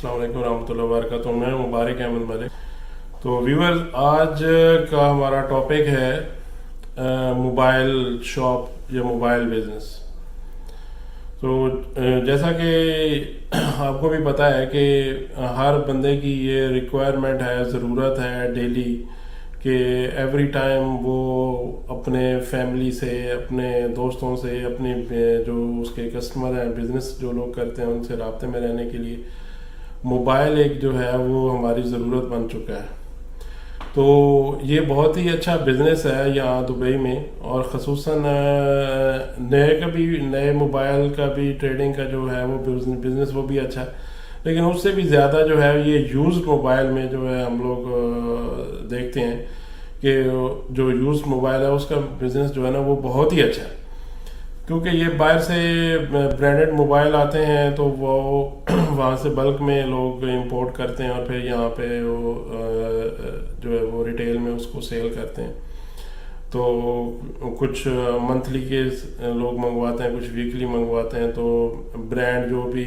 अस्सलाम वालेकुम रहमतुल्लाहि व बरकातहू। मैं मुबारक अहमद मलिक। तो व्यूअर्स, आज का हमारा टॉपिक है मोबाइल शॉप या मोबाइल बिजनेस। तो जैसा कि आपको भी पता है कि हर बंदे की ये रिक्वायरमेंट है, ज़रूरत है डेली कि एवरी टाइम वो अपने फैमिली से, अपने दोस्तों से, अपने जो उसके कस्टमर हैं, बिज़नेस जो लोग करते हैं, उनसे राब्ते में रहने के लिए मोबाइल एक जो है वो हमारी ज़रूरत बन चुका है। तो ये बहुत ही अच्छा बिज़नेस है यहाँ दुबई में, और ख़ुसूसन नए मोबाइल का भी ट्रेडिंग का जो है वो बिज़नेस वो भी अच्छा है। लेकिन उससे भी ज़्यादा जो है ये यूज्ड मोबाइल में जो है हम लोग देखते हैं कि जो यूज्ड मोबाइल है उसका बिज़नेस जो है ना वो बहुत ही अच्छा है, क्योंकि ये बाहर से ब्रांडेड मोबाइल आते हैं तो वो वहाँ से बल्क में लोग इंपोर्ट करते हैं और फिर यहाँ पे वो जो है वो रिटेल में उसको सेल करते हैं। तो कुछ मंथली के लोग मंगवाते हैं, कुछ वीकली मंगवाते हैं। तो ब्रांड जो भी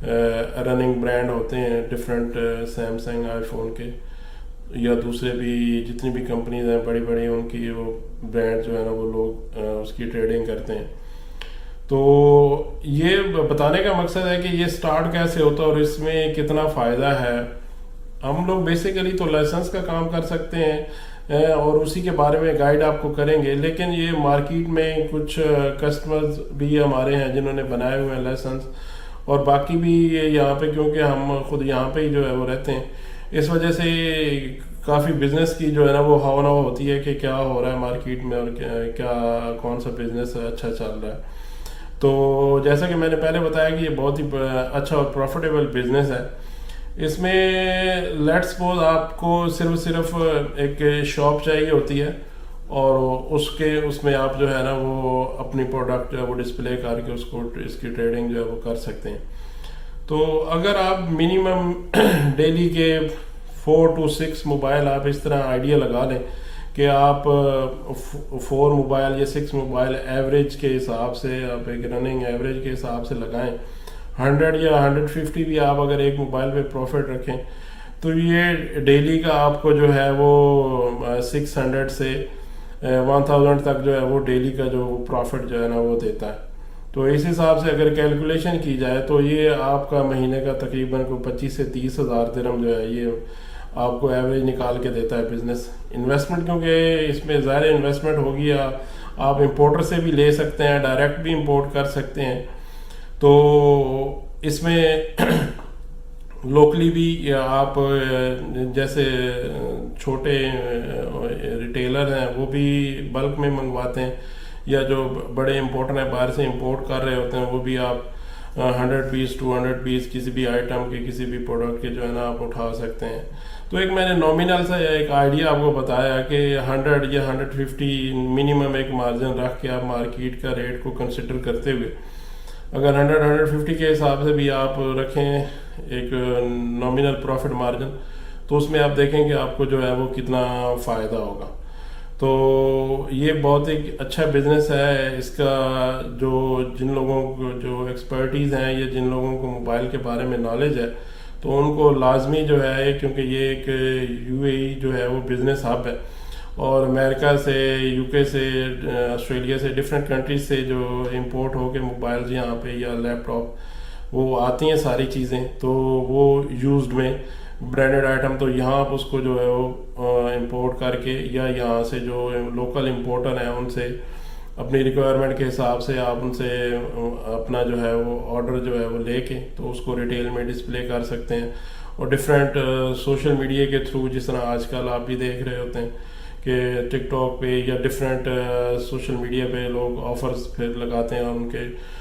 रनिंग ब्रांड होते हैं डिफरेंट, सैमसंग, आईफोन के या दूसरे भी जितनी भी कंपनीज हैं बड़ी बड़ी, उनकी वो ब्रांड जो है ना वो लोग उसकी ट्रेडिंग करते हैं। तो ये बताने का मकसद है कि ये स्टार्ट कैसे होता है और इसमें कितना फ़ायदा है। हम लोग बेसिकली तो लाइसेंस का काम कर सकते हैं और उसी के बारे में गाइड आपको करेंगे। लेकिन ये मार्केट में कुछ कस्टमर्स भी हमारे हैं जिन्होंने बनाए हुए हैं लाइसेंस, और बाकी भी यहाँ पे, क्योंकि हम खुद यहाँ पे ही जो है वो रहते हैं, इस वजह से काफ़ी बिजनेस की जो है ना वो हवा नवा होती है कि क्या हो रहा है मार्केट में और क्या कौन सा बिजनेस अच्छा चल रहा है। तो जैसा कि मैंने पहले बताया कि ये बहुत ही अच्छा और प्रॉफिटेबल बिजनेस है। इसमें लेट्स सपोज आपको सिर्फ एक शॉप चाहिए होती है और उसमें आप जो है ना वो अपनी प्रोडक्ट जो है वो डिस्प्ले करके उसको इसकी ट्रेडिंग जो है वो कर सकते हैं। तो अगर आप मिनिमम डेली के 4 to 6 मोबाइल आप इस तरह आइडिया लगा लें कि आप 4 मोबाइल या 6 मोबाइल एवरेज के हिसाब से, आप एक रनिंग एवरेज के हिसाब से लगाएं, 100 या 150 भी आप अगर एक मोबाइल पे प्रॉफिट रखें, तो ये डेली का आपको जो है वो 600 से 1000 तक जो है वो डेली का जो प्रॉफिट जो है ना वो देता है। तो इस हिसाब से अगर कैलकुलेशन की जाए तो ये आपका महीने का तकरीबन को 25 से 30 हज़ार दिरहम जो है ये आपको एवरेज निकाल के देता है बिजनेस। इन्वेस्टमेंट, क्योंकि इसमें ज़्यादा इन्वेस्टमेंट होगी, आप इंपोर्टर से भी ले सकते हैं, डायरेक्ट भी इंपोर्ट कर सकते हैं। तो इसमें लोकली भी आप जैसे छोटे रिटेलर हैं वो भी बल्क में मंगवाते हैं, या जो बड़े इंपोर्टर हैं बाहर से इंपोर्ट कर रहे होते हैं वो भी आप 100 पीस 200 पीस किसी भी आइटम के, किसी भी प्रोडक्ट के जो है ना आप उठा सकते हैं। तो एक मैंने नॉमिनल सा एक आइडिया आपको बताया कि 100 या 150 मिनिमम एक मार्जिन रख के आप मार्केट का रेट को कंसिडर करते हुए अगर 100-150 के हिसाब से भी आप रखें एक नॉमिनल प्रॉफिट मार्जिन, तो उसमें आप देखेंगे आपको जो है वो कितना फ़ायदा होगा। तो ये बहुत एक अच्छा बिजनेस है। इसका जो जिन लोगों को जो एक्सपर्टीज़ हैं या जिन लोगों को मोबाइल के बारे में नॉलेज है, तो उनको लाजमी जो है, क्योंकि ये एक यूएई जो है वो बिज़नेस हब है, और अमेरिका से, यूके से, ऑस्ट्रेलिया से, डिफरेंट कंट्रीज से जो इंपोर्ट हो के मोबाइल्स यहाँ पे या लैपटॉप वो आती हैं सारी चीज़ें, तो वो यूज्ड में ब्रांडेड आइटम, तो यहाँ आप उसको जो है वो इंपोर्ट करके या यहाँ से जो लोकल इंपोर्टर हैं उनसे अपनी रिक्वायरमेंट के हिसाब से आप उनसे अपना जो है वो ऑर्डर जो है वो लेके तो उसको रिटेल में डिस्प्ले कर सकते हैं। और डिफरेंट सोशल मीडिया के थ्रू, जिस तरह आजकल आप भी देख रहे होते हैं कि टिकटॉक पे या डिफरेंट सोशल मीडिया पे लोग ऑफर्स फिर लगाते हैं, और उनके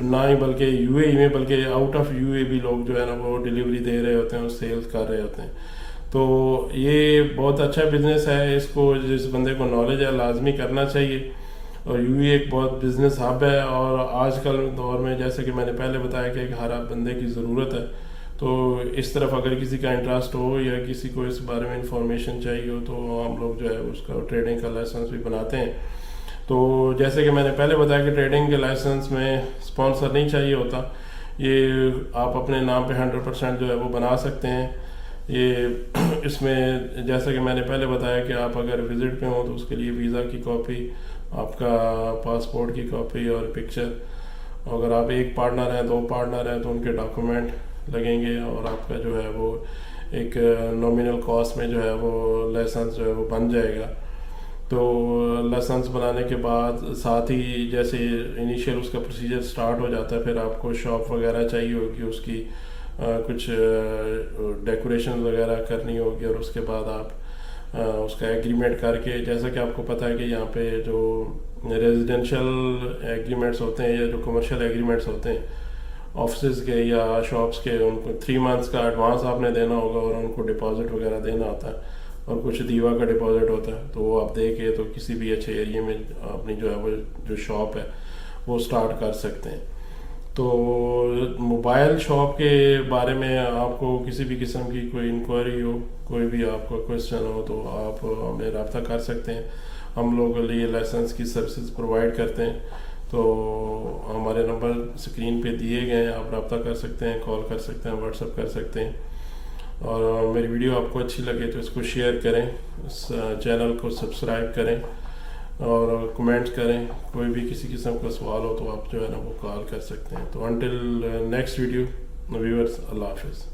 ना ही बल्कि यूएई में बल्कि आउट ऑफ यूएई भी लोग जो है ना वो डिलीवरी दे रहे होते हैं और सेल्स कर रहे होते हैं। तो ये बहुत अच्छा बिजनेस है, इसको जिस बंदे को नॉलेज है लाजमी करना चाहिए। और यूएई एक बहुत बिजनेस हब है, और आजकल दौर में जैसे कि मैंने पहले बताया कि हर बंदे की ज़रूरत है। तो इस तरफ अगर किसी का इंटरेस्ट हो या किसी को इस बारे में इंफॉर्मेशन चाहिए हो, तो हम लोग जो है उसका ट्रेडिंग का लाइसेंस भी बनाते हैं। तो जैसे कि मैंने पहले बताया कि ट्रेडिंग के लाइसेंस में स्पॉन्सर नहीं चाहिए होता, یہ آپ اپنے نام پہ 100% جو ہے وہ بنا سکتے ہیں. یہ اس میں جیسا کہ میں نے پہلے بتایا کہ آپ اگر وزٹ پہ ہوں تو اس کے لیے ویزا کی کاپی, آپ کا پاسپورٹ کی کاپی اور پکچر. اگر آپ ایک پارٹنر ہیں, 2 پارٹنر ہیں تو ان کے ڈاکومنٹ لگیں گے, اور آپ کا جو ہے وہ ایک نومینل کاسٹ میں جو ہے وہ لائسنس جو ہے وہ بن جائے گا. تو لائسنس بنانے کے بعد ساتھ ہی جیسے انیشیل اس کا پروسیجر سٹارٹ ہو جاتا ہے, پھر آپ کو شاپ وغیرہ چاہیے ہوگی, اس کی کچھ ڈیکوریشن وغیرہ کرنی ہوگی, اور اس کے بعد آپ اس کا ایگریمنٹ کر کے, جیسا کہ آپ کو پتہ ہے کہ یہاں پہ جو ریزیڈینشیل ایگریمنٹس ہوتے ہیں یا جو کمرشل ایگریمنٹس ہوتے ہیں آفسز کے یا شاپس کے, ان کو 3 months کا ایڈوانس آپ نے دینا ہوگا, اور ان کو ڈپازٹ وغیرہ دینا ہوتا ہے, اور کچھ دیوا کا ڈپازٹ ہوتا ہے. تو وہ آپ دے کے تو کسی بھی اچھے ایریے میں اپنی جو ہے وہ جو شاپ ہے وہ سٹارٹ کر سکتے ہیں. تو موبائل شاپ کے بارے میں آپ کو کسی بھی قسم کی کوئی انکوائری ہو, کوئی بھی آپ کا کویشچن ہو, تو آپ ہمیں رابطہ کر سکتے ہیں. ہم لوگ یہ لائسنس کی سروسز پرووائڈ کرتے ہیں. تو ہمارے نمبر اسکرین پہ دیے گئے ہیں, آپ رابطہ کر سکتے ہیں, کال کر سکتے ہیں, واٹس ایپ کر سکتے ہیں. اور میری ویڈیو آپ کو اچھی لگے تو اس کو شیئر کریں, اس چینل کو سبسکرائب کریں, اور کمنٹ کریں. کوئی بھی کسی قسم کا سوال ہو تو آپ جو ہے نا وہ کال کر سکتے ہیں. تو انٹل نیکسٹ ویڈیو ویورز, اللہ حافظ.